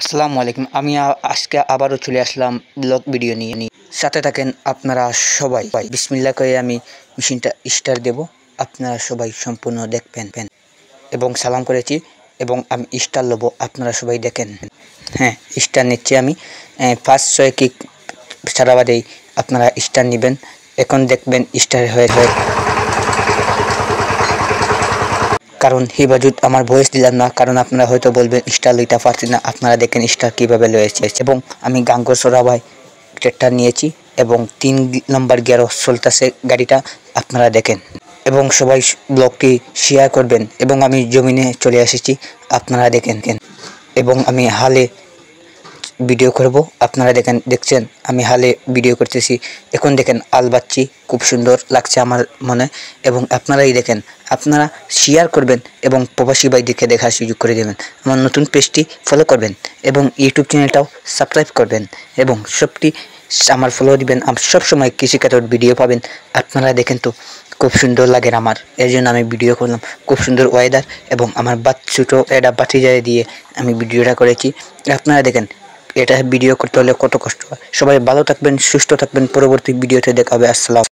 আসসালামু আলাইকুম। আমি আজকে আবারও চলে আসলাম ব্লগ ভিডিও নিয়ে। সাথে থাকেন আপনারা সবাই। বিসমিল্লাহ করে আমি মেশিনটা স্টার্ট দেব, আপনারা সবাই সম্পূর্ণ দেখবেন এবং সালাম করেছি এবং আমি স্টার নেব, আপনারা সবাই দেখেন। হ্যাঁ, স্টার নিচ্ছি আমি। 5-6 কিক ছাড়া বাদেই আপনারা স্টার নেবেন। এখন দেখবেন স্টার হয়ে কারণ হিবাজুত আমার ভয়েস দিলাম না, কারণ আপনারা হয়তো বলবেন স্টার লইতে পারছি না। আপনারা দেখেন স্টার কীভাবে লয়েছে এবং আমি গাঙ্গোসরা ভাই ট্রেক্টর নিয়েছি এবং 3 নম্বর গিয়ারও চলতেছে গাড়িটা, আপনারা দেখেন এবং সবাই ব্লগটি শেয়ার করবেন। এবং আমি জমিনে চলে এসেছি, আপনারা দেখেন এবং আমি হালে ভিডিও করব, আপনারা দেখছেন আমি হালে ভিডিও করতেছি। এখন দেখেন আল বাচ্চি খুব সুন্দর লাগছে আমার মনে, এবং আপনারাই দেখেন, আপনারা শেয়ার করবেন এবং প্রবাসী ভাইদেরকে দেখার সুযোগ করে দেবেন। আমার নতুন পেজটি ফলো করবেন এবং ইউটিউব চ্যানেলটাও সাবস্ক্রাইব করবেন এবং সবটি আমার ফলো দিবেন। সবসময় কৃষিকাজের ভিডিও পাবেন। আপনারা দেখেন তো খুব সুন্দর লাগে আমার, এর জন্য আমি ভিডিও করলাম। খুব সুন্দর ওয়েদার এবং আমার ছোটো এটা বাতিজায় দিয়ে আমি ভিডিওটা করেছি। আপনারা দেখেন এটা ভিডিও করতে হলে কত কষ্ট হয়। সবাই ভালো থাকবেন, সুস্থ থাকবেন। পরবর্তী ভিডিওতে দেখা হবে। আসসালাম।